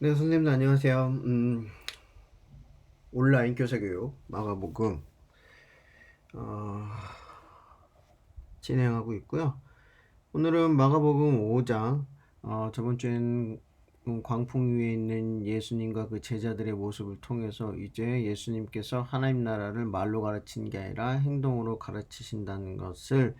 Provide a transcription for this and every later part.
네, 선생님들 안녕하세요. 온라인 교사교육 마가복음 어, 진행하고 있고요. 오늘은 마가복음 5장 저번 주엔 광풍 위에 있는 예수님과 그 제자들의 모습을 통해서 이제 예수님께서 하나님 나라를 말로 가르치는 게 아니라 행동으로 가르치신다는 것을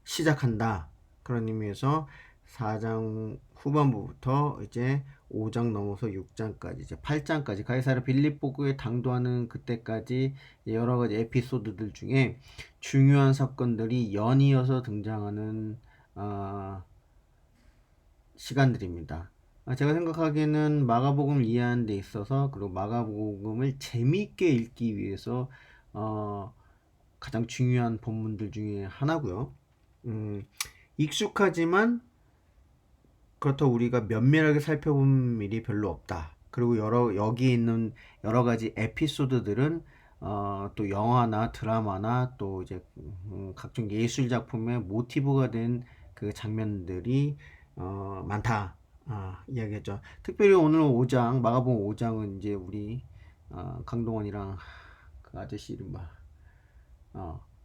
시작한다. 그런 의미에서 4장 후반부부터 이제 5장 넘어서 6장까지 이제 8장까지 가이사르 빌립보에 당도하는 그때까지 여러 가지 에피소드들 중에 중요한 사건들이 연이어서 등장하는 시간들입니다. 제가 생각하기에는 마가복음을 이해하는 데 있어서 그리고 마가복음을 재미있게 읽기 위해서 가장 중요한 본문들 중에 하나고요. 익숙하지만 그렇다고 우리가 면밀하게 살펴본 일이 별로 없다. 그리고 여기 있는 여러 가지 에피소드들은 또 영화나 드라마나 또 이제 각종 예술 작품의 모티브가 된 그 장면들이 많다. 이야기했죠. 특별히 오늘 5장, 마가복음 5장은 이제 우리 강동원이랑 그 아저씨 이름 봐.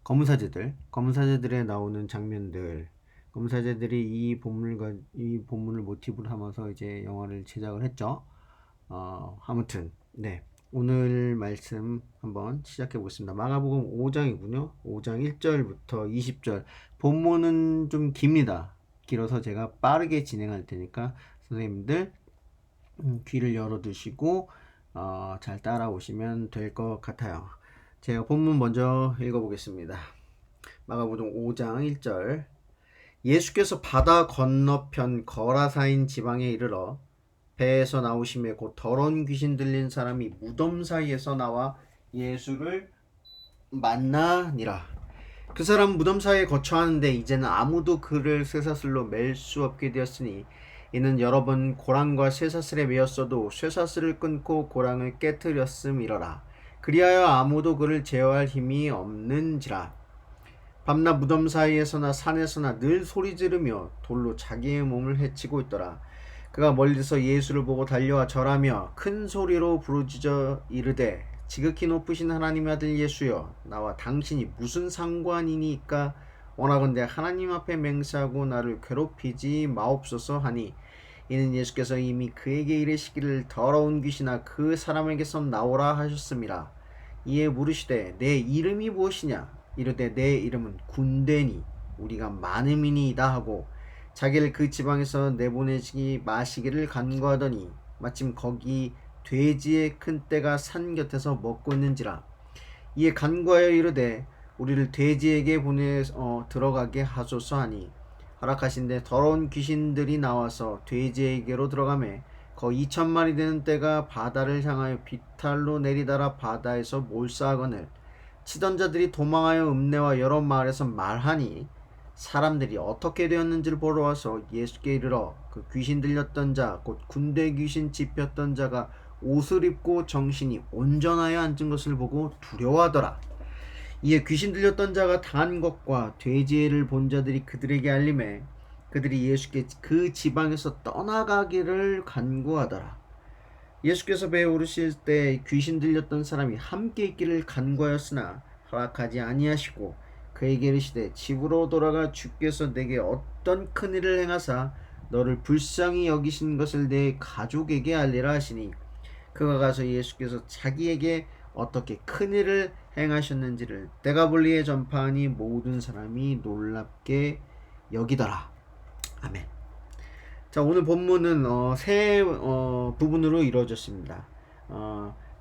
검은사제들에 나오는 장면들, 검은사제들이 이 본문을 모티브로 하면서 이제 영화를 제작을 했죠. 아무튼, 네. 오늘 말씀 한번 시작해 보겠습니다. 마가복음 5장이군요. 5장 1절부터 20절. 본문은 좀 깁니다. 길어서 제가 빠르게 진행할 테니까 선생님들 귀를 열어두시고 잘 따라오시면 될 것 같아요. 제가 본문 먼저 읽어보겠습니다. 마가복음 5장 1절. 예수께서 바다 건너편 거라사인 지방에 이르러 배에서 나오심에 곧 더러운 귀신 들린 사람이 무덤 사이에서 나와 예수를 만나니라. 그 사람 무덤 사이에 거처하는데 이제는 아무도 그를 쇠사슬로 맬 수 없게 되었으니 이는 여러 번 고랑과 쇠사슬에 매였어도 쇠사슬을 끊고 고랑을 깨뜨렸음이러라. 그리하여 아무도 그를 제어할 힘이 없는지라. 밤낮 무덤 사이에서나 산에서나 늘 소리 지르며 돌로 자기의 몸을 해치고 있더라. 그가 멀리서 예수를 보고 달려와 절하며 큰 소리로 부르짖어 이르되 지극히 높으신 하나님의 아들 예수여, 나와 당신이 무슨 상관이니까? 원하건대 하나님 앞에 맹세하고 나를 괴롭히지 마옵소서 하니, 이는 예수께서 이미 그에게 이르시기를 더러운 귀신아 그 사람에게서 나오라 하셨습니다. 이에 물으시되 내 이름이 무엇이냐? 이르되 내 이름은 군대니 우리가 많음이니이다 하고 자기를 그 지방에서 내보내지 마시기를 간구하더니 마침 거기 돼지의 큰 떼가 산 곁에서 먹고 있는지라. 이에 간구하여 이르되 우리를 돼지에게 보내 들어가게 하소서 하니 허락하신데 더러운 귀신들이 나와서 돼지에게로 들어가매 거 2,000마리 되는 떼가 바다를 향하여 비탈로 내리달아 바다에서 몰사하거늘 치던 자들이 도망하여 읍내와 여러 마을에서 말하니 사람들이 어떻게 되었는지를 보러 와서 예수께 이르러 그 귀신 들렸던 자 곧 군대 귀신 집혔던 자가 옷을 입고 정신이 온전하여 앉은 것을 보고 두려워하더라. 이에 귀신 들렸던 자가 당한 것과 돼지를 본 자들이 그들에게 알림해 그들이 예수께 그 지방에서 떠나가기를 간구하더라. 예수께서 배에 오르실 때 귀신 들렸던 사람이 함께 있기를 간구하였으나 허락하지 아니하시고 그에게 이르시되 집으로 돌아가 주께서 내게 어떤 큰 일을 행하사 너를 불쌍히 여기신 것을 내 가족에게 알리라 하시니 그가 가서 예수께서 자기에게 어떻게 큰 일을 행하셨는지를 데가볼리에 전파하니 모든 사람이 놀랍게 여기더라. 아멘. 자, 오늘 본문은 세 부분으로 이루어졌습니다.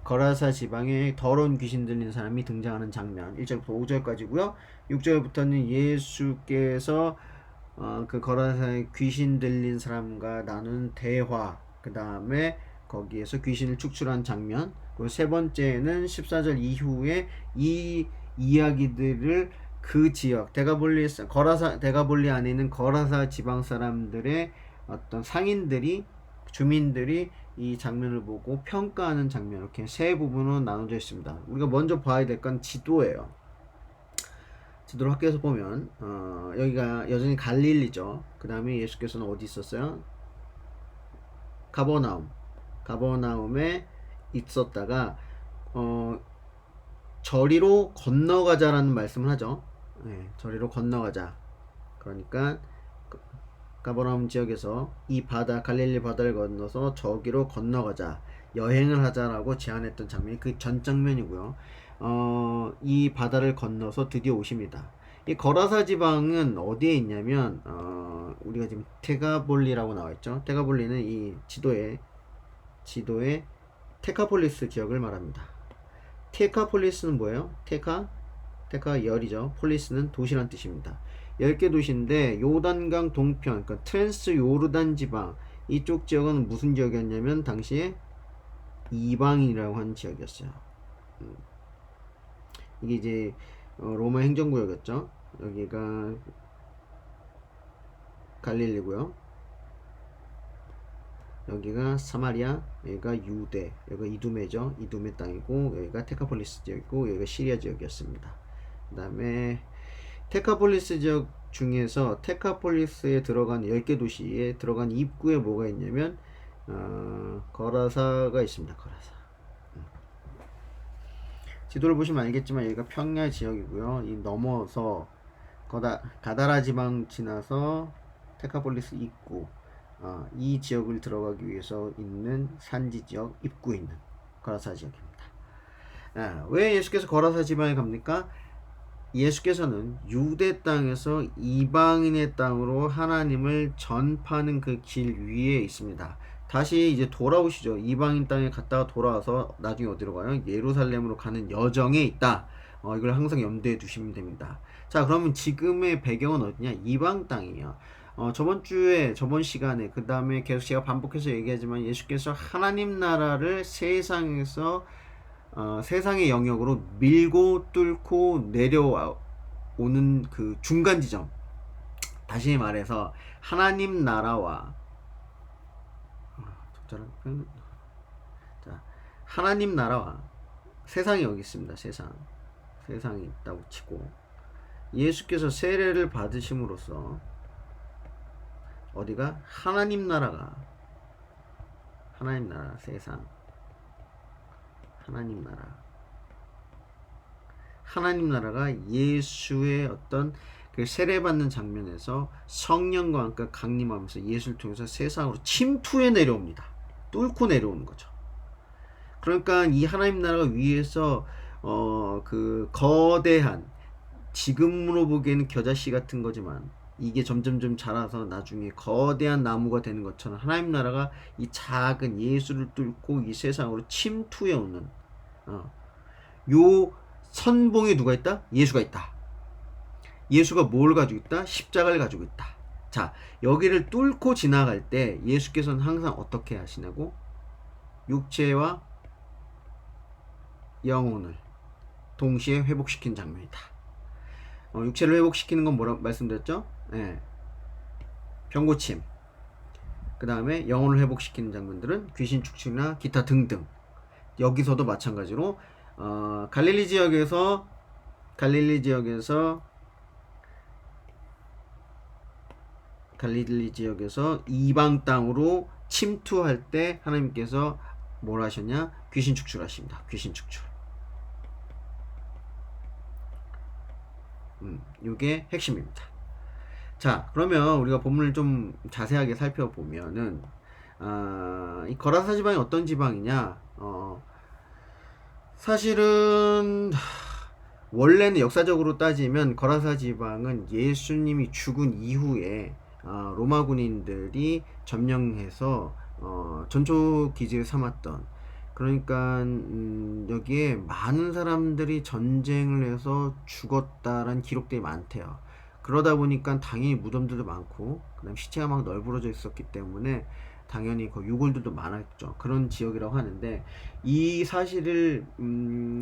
거라사 지방에 더러운 귀신 들린 사람이 등장하는 장면 1절부터 5절까지고요. 6절부터는 예수께서 그 거라사의 귀신 들린 사람과 나눈 대화, 그 다음에 거기에서 귀신을 축출한 장면, 그리고 세 번째는 14절 이후에 이 이야기들을 그 지역 데가볼리 안에 있는 거라사 지방 사람들의 어떤 상인들이 주민들이 이 장면을 보고 평가하는 장면, 이렇게 세 부분으로 나눠져 있습니다. 우리가 먼저 봐야 될 건 지도예요. 지도를 학교에서 보면 여기가 여전히 갈릴리죠. 그 다음에 예수께서는 어디 있었어요? 가버나움에 있었다가 저리로 건너가자라는 말씀을 하죠. 네, 저리로 건너가자. 그러니까 가버나움 지역에서 이 갈릴리 바다를 건너서 저기로 건너가자, 여행을 하자라고 제안했던 장면이 그 전 장면이고요. 이 바다를 건너서 드디어 오십니다. 이 거라사 지방은 어디에 있냐면 우리가 지금 테가볼리라고 나와있죠. 테가볼리는 이 지도에 테카폴리스 지역을 말합니다. 테카폴리스는 뭐예요? 테카 열이죠. 폴리스는 도시란 뜻입니다. 10개 도시인데 요단강 동편, 그러니까 트랜스 요르단 지방, 이쪽 지역은 무슨 지역이었냐면 당시에 이방인이라고 하는 지역이었어요. 이게 이제 로마 행정구역이었죠. 여기가 갈릴리고요. 여기가 사마리아, 여기가 유대, 여기가 이두메죠. 이두메 땅이고, 여기가 테카폴리스 지역이고, 여기가 시리아 지역이었습니다. 그 다음에 테카폴리스 지역 중에서 테카폴리스에 들어간 10개 도시에 들어간 입구에 뭐가 있냐면 거라사가 있습니다. 거라사. 지도를 보시면 알겠지만 여기가 평야 지역이고요. 이 넘어서 가다라 지방 지나서 테카폴리스 입구, 이 지역을 들어가기 위해서 있는 산지 지역 입구에 있는 거라사 지역입니다. 왜 예수께서 거라사 지방에 갑니까? 예수께서는 유대 땅에서 이방인의 땅으로 하나님을 전파하는 그 길 위에 있습니다. 다시 이제 돌아오시죠. 이방인 땅에 갔다가 돌아와서 나중에 어디로 가요? 예루살렘으로 가는 여정에 있다. 이걸 항상 염두에 두시면 됩니다. 자, 그러면 지금의 배경은 어디냐? 이방 땅이에요. 저번 시간에, 그 다음에 계속 제가 반복해서 얘기하지만 예수께서 하나님 나라를 세상에서 세상의 영역으로 밀고 뚫고 내려오는 그 중간 지점, 다시 말해서 하나님 나라와 하나님 나라와 세상이 여기 있습니다. 세상이 있다고 치고 예수께서 세례를 받으심으로써 어디가 하나님 나라, 세상, 하나님 나라가 예수의 어떤 그 세례받는 장면에서 성령과 함께 강림하면서 예수를 통해서 세상으로 침투해 내려옵니다. 뚫고 내려오는 거죠. 그러니까 이 하나님 나라가 위에서 그 거대한, 지금으로 보기에는 겨자씨 같은 거지만 이게 점점점 자라서 나중에 거대한 나무가 되는 것처럼 하나님 나라가 이 작은 예수를 뚫고 이 세상으로 침투해 오는 요 선봉에 누가 있다? 예수가 있다. 예수가 뭘 가지고 있다? 십자가를 가지고 있다. 자, 여기를 뚫고 지나갈 때 예수께서는 항상 어떻게 하시냐고? 육체와 영혼을 동시에 회복시킨 장면이다. 육체를 회복시키는 건 뭐라고 말씀드렸죠? 병고침. 그 다음에 영혼을 회복시키는 장면들은 귀신 축출이나 기타 등등. 여기서도 마찬가지로 갈릴리 지역에서 이방 땅으로 침투할 때 하나님께서 뭘 하셨냐? 귀신 축출하십니다. 귀신 축출. 이게 핵심입니다. 자, 그러면 우리가 본문을 좀 자세하게 살펴보면은 이 거라사 지방이 어떤 지방이냐? 사실은 원래는 역사적으로 따지면 거라사 지방은 예수님이 죽은 이후에 로마 군인들이 점령해서 전초 기지를 삼았던, 그러니까 여기에 많은 사람들이 전쟁을 해서 죽었다라는 기록들이 많대요. 그러다 보니까 당연히 무덤들도 많고 그다음 시체가 막 널브러져 있었기 때문에 당연히 그 유골들도 많았죠. 그런 지역이라고 하는데, 이 사실을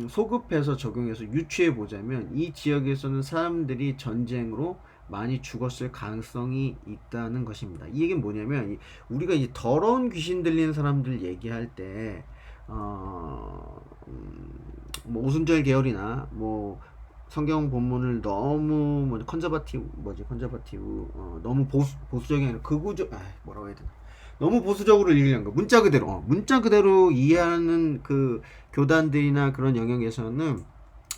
소급해서 적용해서 유추해 보자면 이 지역에서는 사람들이 전쟁으로 많이 죽었을 가능성이 있다는 것입니다. 이 얘기는 뭐냐면, 우리가 이제 더러운 귀신 들리는 사람들 얘기할 때 뭐 오순절 계열이나 뭐 성경 본문을 너무 컨저바티브 너무 보수적인 아니라 뭐라고 해야 되나, 너무 보수적으로 읽는 거. 문자 그대로, 문자 그대로 이해하는 그 교단들이나 그런 영역에서는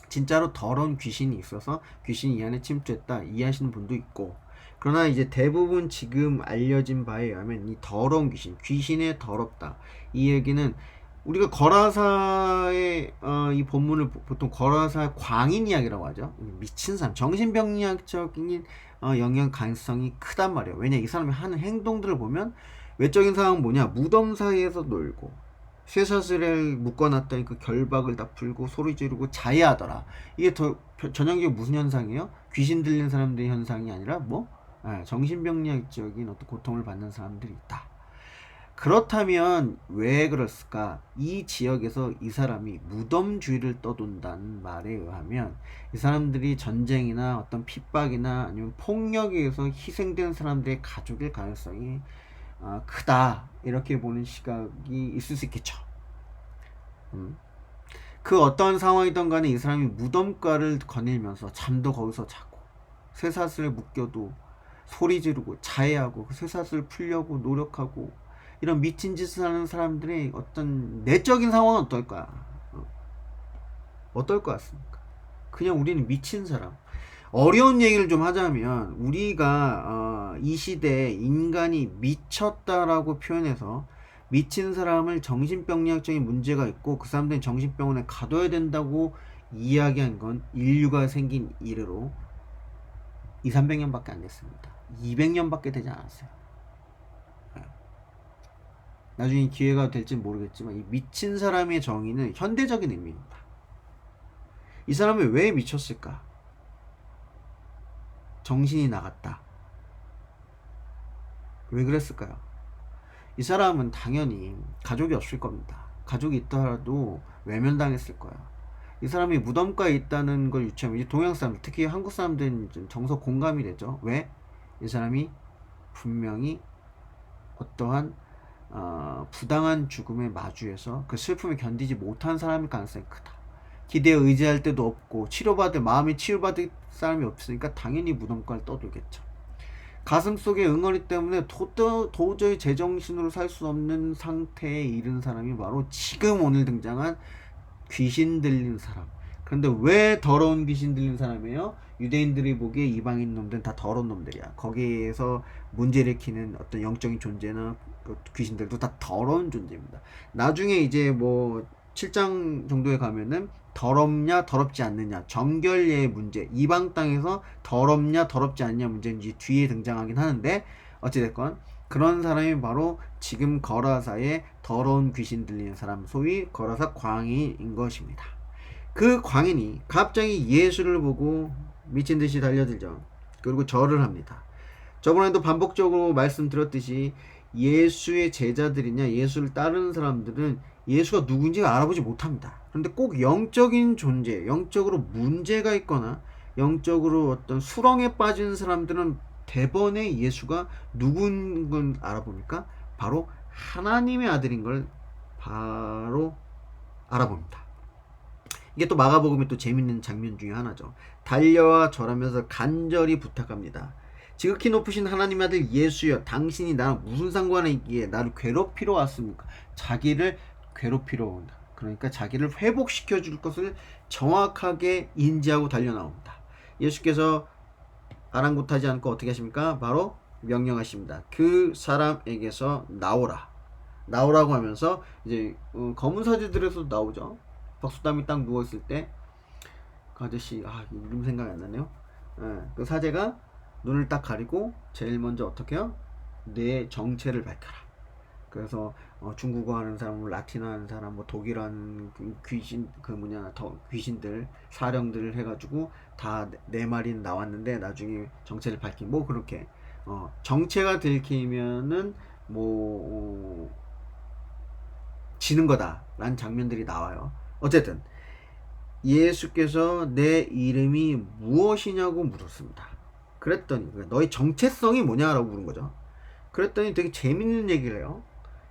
진짜로 더러운 귀신이 있어서 귀신이 이 안에 침투했다 이해하시는 분도 있고, 그러나 이제 대부분 지금 알려진 바에 의하면 이 더러운 귀신의 더럽다, 이 얘기는 우리가 거라사의 이 본문을 보통 거라사 광인 이야기라고 하죠. 미친 사람, 정신병리학적인 영향 가능성이 크단 말이에요. 왜냐, 이 사람이 하는 행동들을 보면 외적인 상황은 뭐냐, 무덤 사이에서 놀고 쇠사슬을 묶어놨더니 그 결박을 다 풀고 소리 지르고 자해하더라. 이게 더 전형적인 무슨 현상이에요? 귀신 들린 사람들의 현상이 아니라 정신병리학적인 어떤 고통을 받는 사람들이 있다. 그렇다면 왜 그랬을까? 이 지역에서 이 사람이 무덤주의를 떠돈다는 말에 의하면 이 사람들이 전쟁이나 어떤 핍박이나 아니면 폭력에 의해서 희생된 사람들의 가족일 가능성이 크다, 이렇게 보는 시각이 있을 수 있겠죠. 그 어떤 상황이든 간에 이 사람이 무덤가를 거닐면서 잠도 거기서 자고 쇠사슬에 묶여도 소리 지르고 자해하고 그 쇠사슬 풀려고 노력하고 이런 미친 짓을 하는 사람들의 어떤 내적인 상황은 어떨 거야? 어떨 것 같습니까? 그냥 우리는 미친 사람. 어려운 얘기를 좀 하자면 우리가 이 시대에 인간이 미쳤다라고 표현해서 미친 사람을 정신병리학적인 문제가 있고 그 사람들은 정신병원에 가둬야 된다고 이야기한 건 인류가 생긴 이래로 200~300년밖에 안 됐습니다. 200년밖에 되지 않았어요. 나중에 기회가 될지 모르겠지만 이 미친 사람의 정의는 현대적인 의미입니다. 이 사람이 왜 미쳤을까? 정신이 나갔다. 왜 그랬을까요? 이 사람은 당연히 가족이 없을 겁니다. 가족이 있더라도 외면당했을 거야. 이 사람이 무덤가에 있다는 걸 유추하면 이제 동양 사람, 특히 한국 사람들은 정서 공감이 되죠. 왜? 이 사람이 분명히 어떠한 부당한 죽음에 마주해서 그 슬픔을 견디지 못한 사람일 가능성이 크다. 기대에 의지할 데도 없고 마음이 치료받을 사람이 없으니까 당연히 무덤가를 떠돌겠죠. 가슴속에 응어리 때문에 도저히 제정신으로 살 수 없는 상태에 이른 사람이 바로 지금 오늘 등장한 귀신 들린 사람. 그런데 왜 더러운 귀신 들린 사람이에요? 유대인들이 보기에 이방인 놈들은 다 더러운 놈들이야. 거기에서 문제를 일으키는 어떤 영적인 존재나 귀신들도 다 더러운 존재입니다. 나중에 이제 7장 정도에 가면은 더럽냐 더럽지 않느냐 정결례의 문제, 이방 땅에서 더럽냐 더럽지 않냐 문제는 이제 뒤에 등장하긴 하는데, 어찌됐건 그런 사람이 바로 지금 거라사의 더러운 귀신 들리는 사람, 소위 거라사 광인인 것입니다. 그 광인이 갑자기 예수를 보고 미친듯이 달려들죠. 그리고 절을 합니다. 저번에도 반복적으로 말씀드렸듯이 예수의 제자들이냐 예수를 따르는 사람들은 예수가 누구인지 알아보지 못합니다. 그런데 꼭 영적인 존재, 영적으로 문제가 있거나 영적으로 어떤 수렁에 빠진 사람들은 대번에 예수가 누군 걸 알아봅니까? 바로 하나님의 아들인 걸 바로 알아봅니다. 이게 또 마가복음의 또 재밌는 장면 중에 하나죠. 달려와 절하면서 간절히 부탁합니다. 지극히 높으신 하나님의 아들 예수여, 당신이 나랑 무슨 상관이 있기에 나를 괴롭히러 왔습니까? 자기를 괴롭히러 온다. 그러니까 자기를 회복시켜 줄 것을 정확하게 인지하고 달려 나옵니다. 예수께서 아랑곳하지 않고 어떻게 하십니까? 바로 명령하십니다. 그 사람에게서 나오라고 하면서 이제 검은 사제들에서 나오죠. 박수담이 딱 누워있을 때 그 아저씨 이름 생각이 안 나네요. 그 사제가 눈을 딱 가리고 제일 먼저 어떻게 해요? 내 정체를 밝혀라. 그래서 중국어 하는 사람, 라틴어 하는 사람, 독일어 하는 귀신들, 사령들을 해가지고 다 네 마리는 나왔는데 나중에 정체를 밝힌 그렇게 정체가 들키면은 지는 거다 라는 장면들이 나와요. 어쨌든 예수께서 내 이름이 무엇이냐고 물었습니다. 그랬더니 너의 정체성이 뭐냐라고 물은 거죠. 그랬더니 되게 재밌는 얘기를 해요.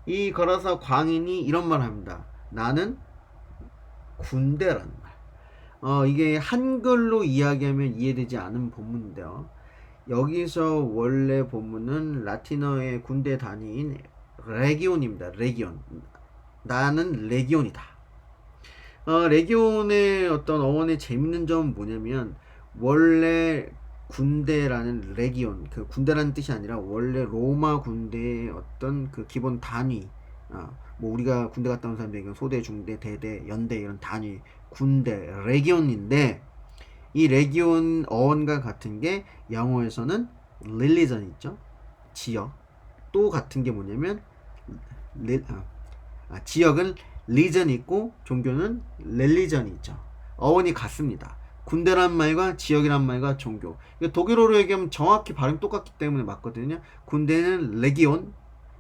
이 거라사 광인이 이런 말 합니다. 나는 군대라는 말. 이게 한글로 이야기하면 이해되지 않은 본문인데요. 여기서 원래 본문은 라틴어의 군대 단위인 레기온입니다. 레기온. 나는 레기온이다. 레기온의 어떤 어원의 재밌는 점은 뭐냐면 원래 군대라는 레기온, 그 군대라는 뜻이 아니라 원래 로마 군대의 어떤 그 기본 단위, 뭐 우리가 군대 갔다 온 사람들에게 소대, 중대, 대대, 연대 이런 단위, 군대, 레기온인데 이 레기온 어원과 같은 게 영어에서는 릴리전 있죠, 지역. 또 같은 게 뭐냐면 지역은 리전 있고 종교는 렐리전이 있죠. 어원이 같습니다. 군대란 말과 지역이란 말과 종교. 독일어로 얘기하면 정확히 발음 똑같기 때문에 맞거든요. 군대는 레기온,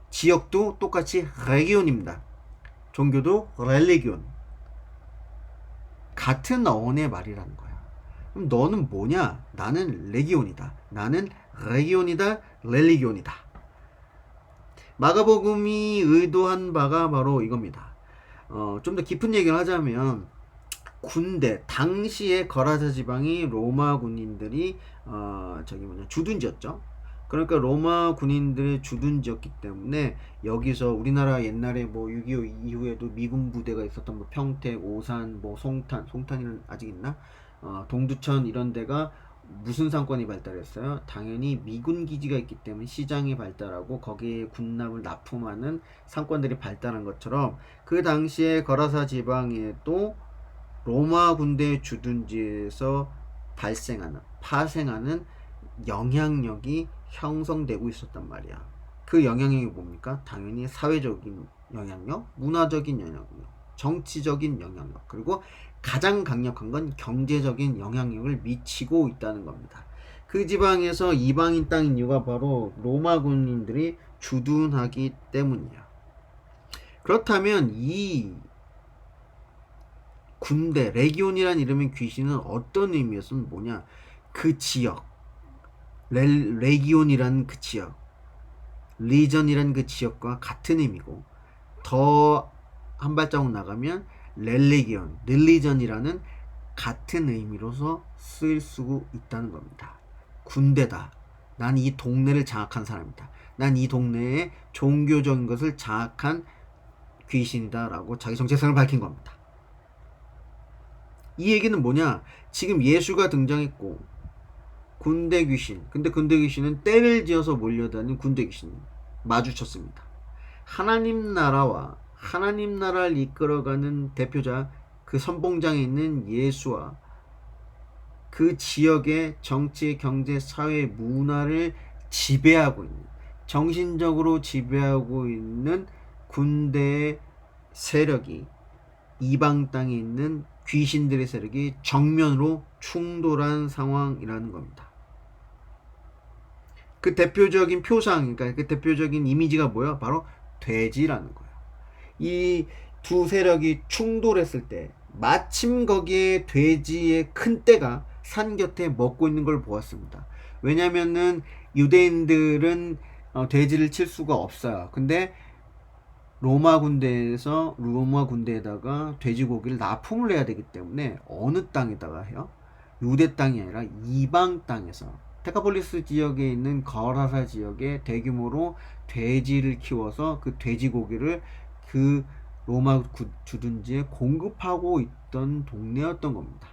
지역도 똑같이 레기온입니다. 종교도 렐리기온. 같은 어원의 말이라는 거야. 그럼 너는 뭐냐? 나는 레기온이다. 나는 레기온이다. 렐리기온이다. 마가복음이 의도한 바가 바로 이겁니다. 좀 더 깊은 얘기를 하자면 군대 당시에 거라사 지방이 로마 군인들이 주둔지였죠. 그러니까 로마 군인들의 주둔지였기 때문에 여기서 우리나라 옛날에 뭐 6.25 이후에도 미군 부대가 있었던 뭐 평택, 오산, 뭐 송탄이는 아직 있나? 동두천 이런 데가 무슨 상권이 발달했어요? 당연히 미군 기지가 있기 때문에 시장이 발달하고 거기에 군납을 납품하는 상권들이 발달한 것처럼 그 당시에 거라사 지방에도 로마 군대 주둔지에서 파생하는 영향력이 형성되고 있었단 말이야. 그 영향력이 뭡니까? 당연히 사회적인 영향력, 문화적인 영향력, 정치적인 영향력, 그리고 가장 강력한 건 경제적인 영향력을 미치고 있다는 겁니다. 그 지방에서 이방인 땅인 이유가 바로 로마 군인들이 주둔하기 때문이야. 그렇다면 이 군대, 레기온이란 이름의 귀신은 어떤 의미였으면 뭐냐? 그 지역, 레기온이라는 그 지역, 리전이라는 그 지역과 같은 의미고, 더 한 발자국 나가면 릴리전이라는 같은 의미로서 쓰일 수 있다는 겁니다. 군대다. 난 이 동네를 장악한 사람이다. 난 이 동네의 종교적인 것을 장악한 귀신이다 라고 자기 정체성을 밝힌 겁니다. 이 얘기는 뭐냐? 지금 예수가 등장했고 군대 귀신, 근데 군대 귀신은 때를 지어서 몰려다니는 군대 귀신 마주쳤습니다. 하나님 나라와 하나님 나라를 이끌어가는 대표자, 그 선봉장에 있는 예수와 그 지역의 정치, 경제, 사회, 문화를 지배하고 있는, 정신적으로 지배하고 있는 군대의 세력이, 이방 땅에 있는 귀신들의 세력이 정면으로 충돌한 상황이라는 겁니다. 그 대표적인 표상, 그러니까 그 대표적인 이미지가 뭐야? 바로 돼지라는 거예요. 이 두 세력이 충돌했을 때 마침 거기에 돼지의 큰 떼가 산 곁에 먹고 있는 걸 보았습니다. 왜냐면은 유대인들은 돼지를 칠 수가 없어요. 근데 로마 군대에다가 돼지고기를 납품을 해야 되기 때문에 어느 땅에다가 해요? 유대 땅이 아니라 이방 땅에서, 테카폴리스 지역에 있는 거라사 지역에 대규모로 돼지를 키워서 그 돼지고기를 그 로마 주둔지에 공급하고 있던 동네였던 겁니다.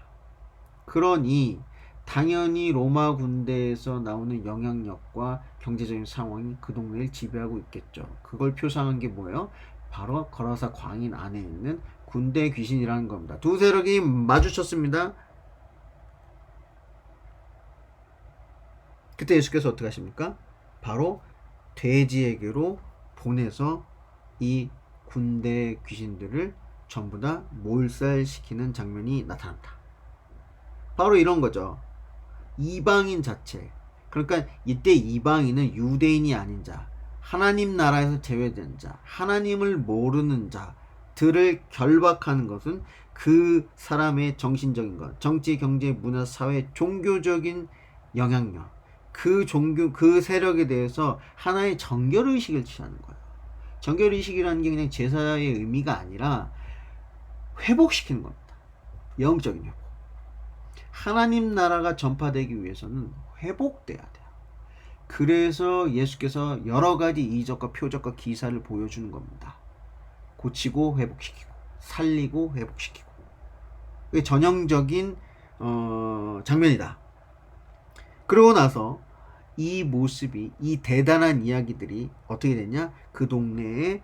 그러니 당연히 로마 군대에서 나오는 영향력과 경제적인 상황이 그 동네를 지배하고 있겠죠. 그걸 표상한 게 뭐예요? 바로 거라사 광인 안에 있는 군대 귀신이라는 겁니다. 두 세력이 마주쳤습니다. 그때 예수께서 어떻게 하십니까? 바로 돼지에게로 보내서 이 군대 귀신들을 전부 다 몰살시키는 장면이 나타난다. 바로 이런 거죠. 이방인 자체, 그러니까 이때 이방인은 유대인이 아닌 자, 하나님 나라에서 제외된 자, 하나님을 모르는 자들을 결박하는 것은 그 사람의 정신적인 것, 정치, 경제, 문화, 사회, 종교적인 영향력, 그 세력에 대해서 하나의 정결의식을 취하는 거예요. 정결의식이라는 게 그냥 제사의 의미가 아니라 회복시키는 겁니다. 영적인 회복. 하나님 나라가 전파되기 위해서는 회복돼야 돼요. 그래서 예수께서 여러 가지 이적과 표적과 기사를 보여주는 겁니다. 고치고 회복시키고 살리고 회복시키고. 그게 전형적인 장면이다. 그러고 나서 이 모습이, 이 대단한 이야기들이 어떻게 됐냐? 그 동네에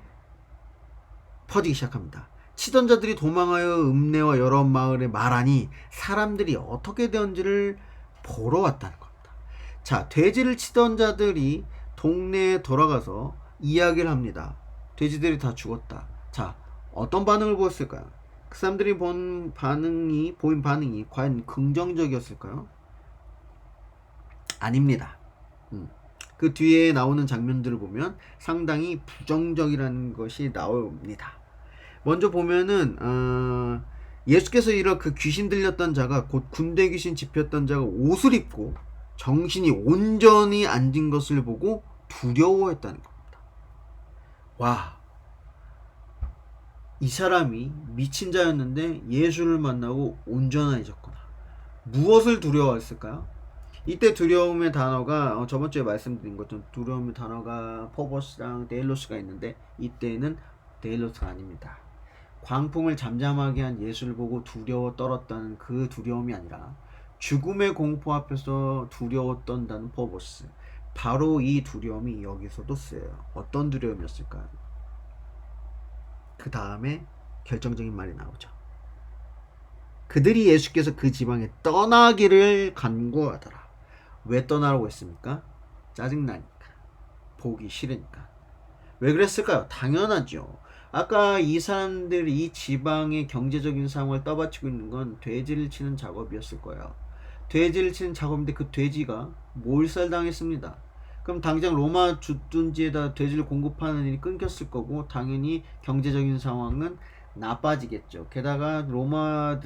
퍼지기 시작합니다. 치던 자들이 도망하여 읍내와 여러 마을에 말하니 사람들이 어떻게 되었는지를 보러 왔다는 겁니다. 자, 돼지를 치던 자들이 동네에 돌아가서 이야기를 합니다. 돼지들이 다 죽었다. 자, 어떤 반응을 보였을까요? 그 사람들이 보인 반응이 과연 긍정적이었을까요? 아닙니다. 그 뒤에 나오는 장면들을 보면 상당히 부정적이라는 것이 나옵니다. 먼저 보면은 예수께서 이런 그 귀신 들렸던 자가, 곧 군대 귀신 집혔던 자가 옷을 입고 정신이 온전히 앉은 것을 보고 두려워했다는 겁니다. 와, 이 사람이 미친 자였는데 예수를 만나고 온전해졌구나. 무엇을 두려워했을까요? 이때 두려움의 단어가 저번 주에 말씀드린 것처럼 두려움의 단어가 포버스랑 데일로스가 있는데, 이때는 데일로스가 아닙니다. 광풍을 잠잠하게 한 예수를 보고 두려워 떨었다는 그 두려움이 아니라 죽음의 공포 앞에서 두려워 떤다는 포버스. 바로 이 두려움이 여기서도 쓰여요. 어떤 두려움이었을까요? 그 다음에 결정적인 말이 나오죠. 그들이 예수께서 그 지방에 떠나기를 간구하더라. 왜 떠나라고 했습니까? 짜증나니까. 보기 싫으니까. 왜 그랬을까요? 당연하죠. 아까 이 사람들이 이 지방의 경제적인 상황을 떠받치고 있는 건 돼지를 치는 작업이었을 거예요. 돼지를 치는 작업인데 그 돼지가 몰살당했습니다. 그럼 당장 로마 주둔지에다 돼지를 공급하는 일이 끊겼을 거고, 당연히 경제적인 상황은 나빠지겠죠. 게다가 로마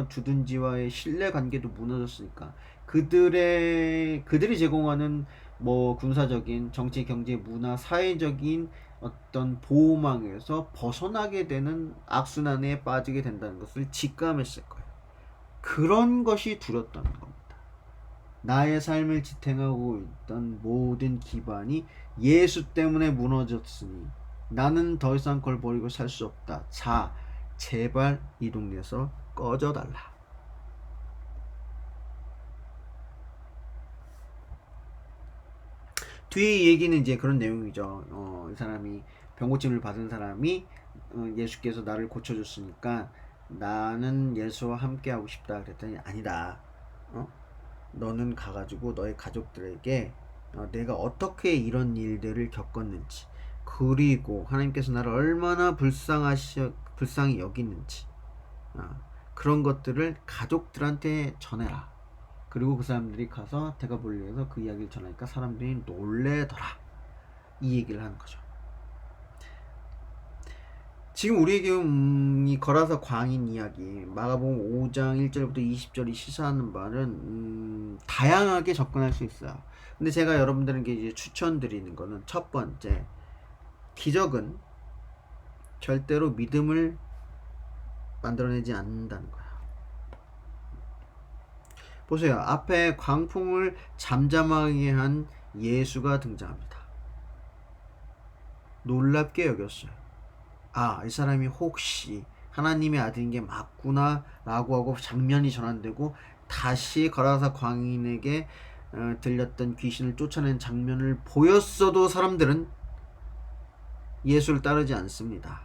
주둔지와의 신뢰 관계도 무너졌으니까 그들이 제공하는 뭐 군사적인, 정치, 경제, 문화, 사회적인 어떤 보호망에서 벗어나게 되는 악순환에 빠지게 된다는 것을 직감했을 거예요. 그런 것이 두렵다는 겁니다. 나의 삶을 지탱하고 있던 모든 기반이 예수 때문에 무너졌으니 나는 더 이상 그걸 버리고 살 수 없다. 자, 제발 이 동네에서 꺼져달라. 뒤에 얘기는 이제 그런 내용이죠. 이 사람이, 병고침을 받은 사람이 예수께서 나를 고쳐줬으니까 나는 예수와 함께 하고 싶다 그랬더니, 아니다. 너는 가가지고 너의 가족들에게 내가 어떻게 이런 일들을 겪었는지, 그리고 하나님께서 나를 얼마나 불쌍히 여기는지, 그런 것들을 가족들한테 전해라. 그리고 그 사람들이 가서 대가볼리에서 그 이야기를 전하니까 사람들이 놀래더라. 이 얘기를 하는 거죠. 지금 우리에게 이 거라사 광인 이야기, 마가복음 5장 1절부터 20절이 시사하는 바는 다양하게 접근할 수 있어요. 근데 제가 여러분들에게 이제 추천드리는 거는, 첫 번째, 기적은 절대로 믿음을 만들어내지 않는다는 거예요. 보세요. 앞에 광풍을 잠잠하게 한 예수가 등장합니다. 놀랍게 여겼어요. 이 사람이 혹시 하나님의 아들인 게 맞구나 라고 하고 장면이 전환되고, 다시 거라사 광인에게 들렸던 귀신을 쫓아낸 장면을 보였어도 사람들은 예수를 따르지 않습니다.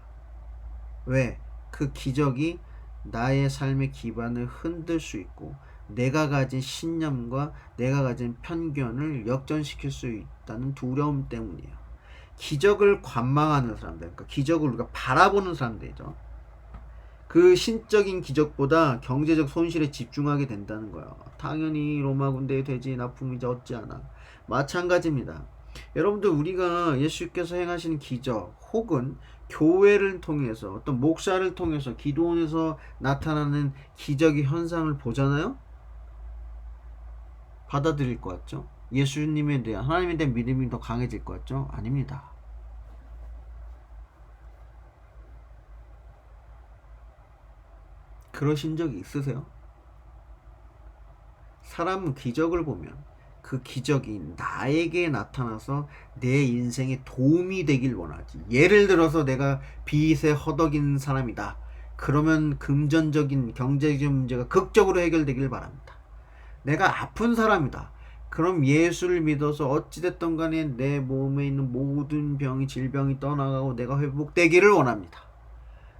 왜? 그 기적이 나의 삶의 기반을 흔들 수 있고, 내가 가진 신념과 내가 가진 편견을 역전시킬 수 있다는 두려움 때문이에요. 기적을 관망하는 사람들, 그러니까 기적을 우리가 바라보는 사람들이죠. 그 신적인 기적보다 경제적 손실에 집중하게 된다는 거예요. 당연히 로마 군대의 돼지 납품이 어찌 않아. 마찬가지입니다. 여러분들, 우리가 예수께서 행하시는 기적, 혹은 교회를 통해서, 어떤 목사를 통해서, 기도원에서 나타나는 기적의 현상을 보잖아요. 받아들일 것 같죠? 예수님에 대한, 하나님에 대한 믿음이 더 강해질 것 같죠? 아닙니다. 그러신 적이 있으세요? 사람은 기적을 보면 그 기적이 나에게 나타나서 내 인생에 도움이 되길 원하지. 예를 들어서 내가 빚에 허덕이는 사람이다. 그러면 금전적인 경제적인 문제가 극적으로 해결되길 바랍니다. 내가 아픈 사람이다. 그럼 예수를 믿어서 어찌됐든 간에 내 몸에 있는 모든 병이 질병이 떠나가고 내가 회복되기를 원합니다.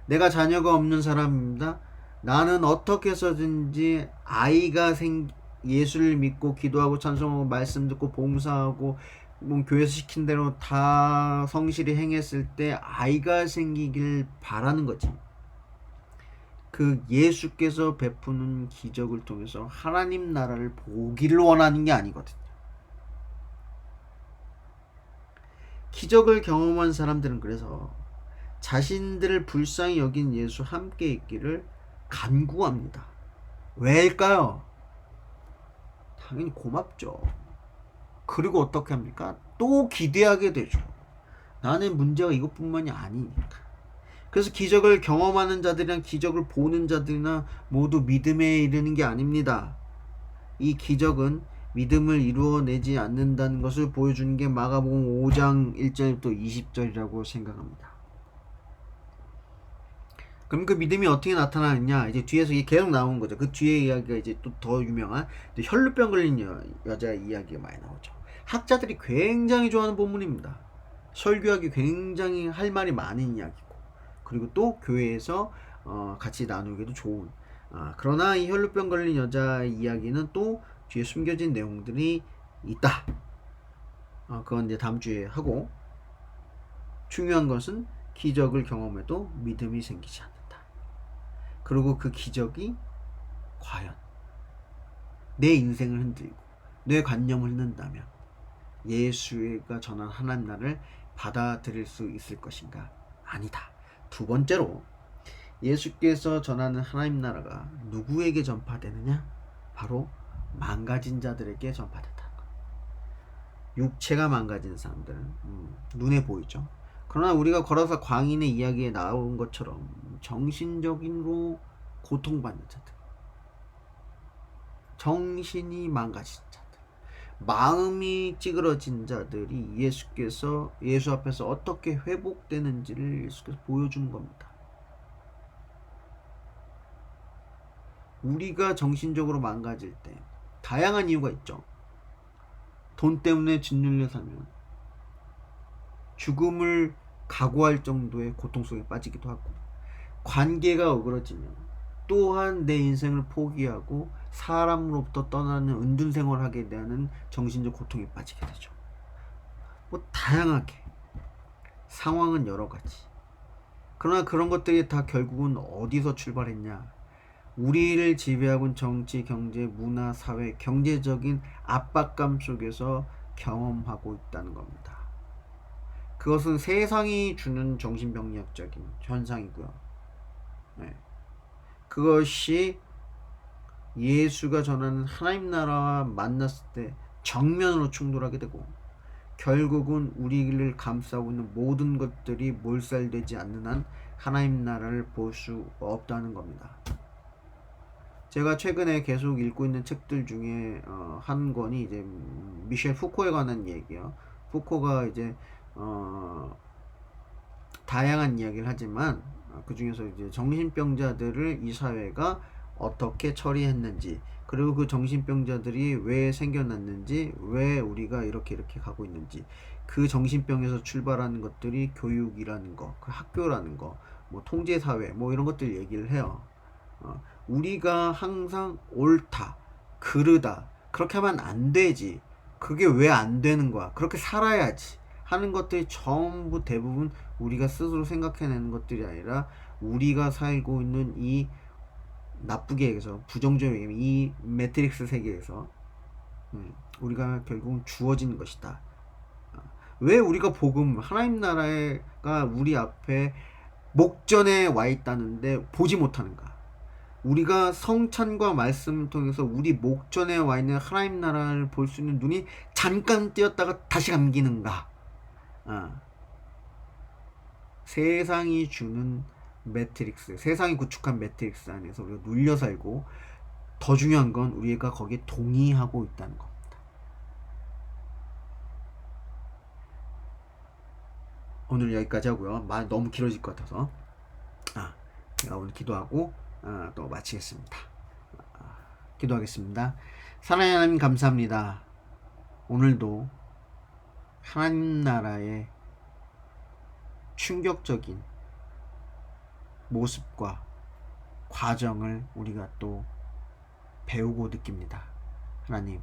내가 자녀가 없는 사람입니다. 나는 어떻게 해서든지 예수를 믿고 기도하고 찬송하고 말씀 듣고 봉사하고 뭐 교회에서 시킨 대로 다 성실히 행했을 때 아이가 생기길 바라는 거지. 그 예수께서 베푸는 기적을 통해서 하나님 나라를 보기를 원하는 게 아니거든요. 기적을 경험한 사람들은 그래서 자신들을 불쌍히 여긴 예수 함께 있기를 간구합니다. 왜일까요? 당연히 고맙죠. 그리고 어떻게 합니까? 또 기대하게 되죠. 나는 문제가 이것뿐만이 아니니까. 그래서 기적을 경험하는 자들이랑 기적을 보는 자들이나 모두 믿음에 이르는 게 아닙니다. 이 기적은 믿음을 이루어내지 않는다는 것을 보여주는 게 마가복음 5장 1절부터 20절이라고 생각합니다. 그럼 그 믿음이 어떻게 나타나느냐? 이제 뒤에서 이게 계속 나오는 거죠. 그 뒤에 이야기가 이제 또 더 유명한 혈루병 걸린 여자 이야기가 많이 나오죠. 학자들이 굉장히 좋아하는 본문입니다. 설교하기 굉장히 할 말이 많은 이야기고, 그리고 또 교회에서 같이 나누기도 좋은. 그러나 이 혈루병 걸린 여자 이야기는 또 뒤에 숨겨진 내용들이 있다. 그건 이제 다음 주에 하고, 중요한 것은 기적을 경험해도 믿음이 생기지 않는다. 그리고 그 기적이 과연 내 인생을 흔들고 내 관념을 흔든다면 예수가 전한 하나님 나라를 받아들일 수 있을 것인가? 아니다. 두 번째로, 예수께서 전하는 하나님 나라가 누구에게 전파되느냐? 바로 망가진 자들에게 전파된다는 것. 육체가 망가진 사람들은 눈에 보이죠. 그러나 우리가 걸어서 광인의 이야기에 나온 것처럼 정신적인로 고통받는 자들, 정신이 망가진 자들, 마음이 찌그러진 자들이 예수 앞에서 어떻게 회복되는지를 예수께서 보여주는 겁니다. 우리가 정신적으로 망가질 때 다양한 이유가 있죠. 돈 때문에 짓눌려 살면 죽음을 각오할 정도의 고통 속에 빠지기도 하고, 관계가 어그러지면 또한 내 인생을 포기하고 사람으로부터 떠나는 은둔 생활을 하게 되는 정신적 고통에 빠지게 되죠. 뭐 다양하게 상황은 여러 가지. 그러나 그런 것들이 다 결국은 어디서 출발했냐? 우리를 지배하고 있는 정치, 경제, 문화, 사회, 경제적인 압박감 속에서 경험하고 있다는 겁니다. 그것은 세상이 주는 정신병리학적인 현상이고요. 네. 그것이 예수가 전하는 하나님 나라와 만났을 때 정면으로 충돌하게 되고, 결국은 우리를 감싸고 있는 모든 것들이 몰살되지 않는 한 하나님 나라를 볼 수 없다는 겁니다. 제가 최근에 계속 읽고 있는 책들 중에 한 권이 이제 미셸 푸코에 관한 얘기예요. 푸코가 이제 다양한 이야기를 하지만 그 중에서 이제 정신병자들을 이 사회가 어떻게 처리했는지, 그리고 그 정신병자들이 왜 생겨났는지, 왜 우리가 이렇게 가고 있는지, 그 정신병에서 출발하는 것들이 교육이라는 거, 그 학교라는 거, 뭐 통제사회, 뭐 이런 것들 얘기를 해요. 우리가 항상 옳다, 그르다, 그렇게 하면 안 되지, 그게 왜 안 되는 거야, 그렇게 살아야지 하는 것들이 전부 대부분 우리가 스스로 생각해내는 것들이 아니라 우리가 살고 있는 이 나쁘게 얘기해서 부정적으로 얘기하면 이 매트릭스 세계에서 우리가 결국은 주어진 것이다. 왜 우리가 복음, 하나님 나라가 우리 앞에 목전에 와 있다는데 보지 못하는가? 우리가 성찬과 말씀을 통해서 우리 목전에 와 있는 하나님 나라를 볼 수 있는 눈이 잠깐 띄었다가 다시 감기는가? 세상이 주는 매트릭스, 세상이 구축한 매트릭스 안에서 우리가 눌려 살고, 더 중요한 건 우리가 거기에 동의하고 있다는 겁니다. 오늘 여기까지 하고요. 말 너무 길어질 것 같아서 제가 오늘 기도하고 또 마치겠습니다. 기도하겠습니다. 사랑하는 하나님 감사합니다. 오늘도 하나님 나라의 충격적인 모습과 과정을 우리가 또 배우고 느낍니다. 하나님,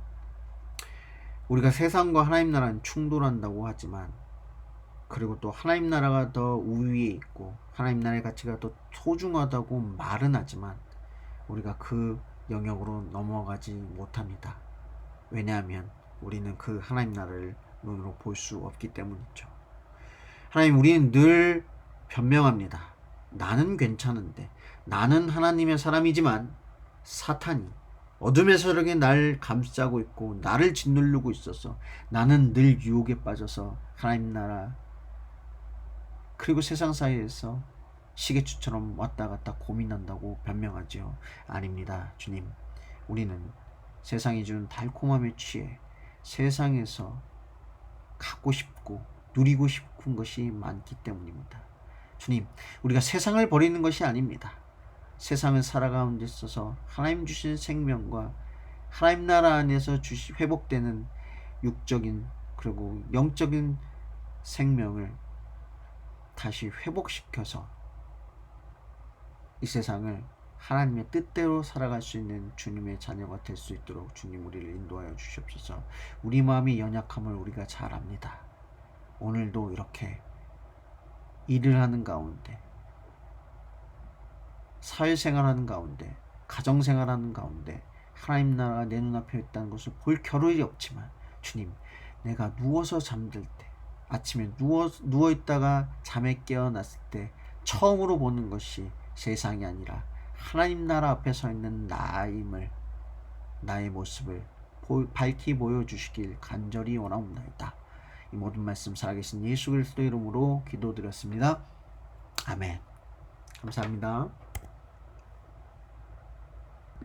우리가 세상과 하나님 나라는 충돌한다고 하지만, 그리고 또 하나님 나라가 더 우위에 있고 하나님 나라의 가치가 더 소중하다고 말은 하지만 우리가 그 영역으로 넘어가지 못합니다. 왜냐하면 우리는 그 하나님 나라를 눈으로 볼 수 없기 때문이죠. 하나님, 우리는 늘 변명합니다. 나는 괜찮은데, 나는 하나님의 사람이지만 사탄이 어둠의 세력에 날 감싸고 있고 나를 짓누르고 있어서 나는 늘 유혹에 빠져서 하나님 나라 그리고 세상 사이에서 시계추처럼 왔다 갔다 고민한다고 변명하지요. 아닙니다. 주님, 우리는 세상이 주는 달콤함에 취해 세상에서 갖고 싶고 누리고 싶은 것이 많기 때문입니다. 주님, 우리가 세상을 버리는 것이 아닙니다. 세상을 살아가는 데 있어서 하나님 주신 생명과 하나님 나라 안에서 회복되는 육적인 그리고 영적인 생명을 다시 회복시켜서 이 세상을 하나님의 뜻대로 살아갈 수 있는 주님의 자녀가 될 수 있도록 주님 우리를 인도하여 주시옵소서. 우리 마음의 연약함을 우리가 잘 압니다. 오늘도 이렇게 일을 하는 가운데, 사회생활하는 가운데, 가정생활하는 가운데 하나님 나라가 내 눈앞에 있다는 것을 볼 겨를이 없지만, 주님, 내가 누워서 잠들 때, 아침에 누워있다가 잠에 깨어났을 때 처음으로 보는 것이 세상이 아니라 하나님 나라 앞에 서 있는 나임을, 나의 모습을 밝히 보여주시길 간절히 원하옵나이다. 이 모든 말씀 살아계신 예수 그리스도 이름으로 기도드렸습니다. 아멘. 감사합니다.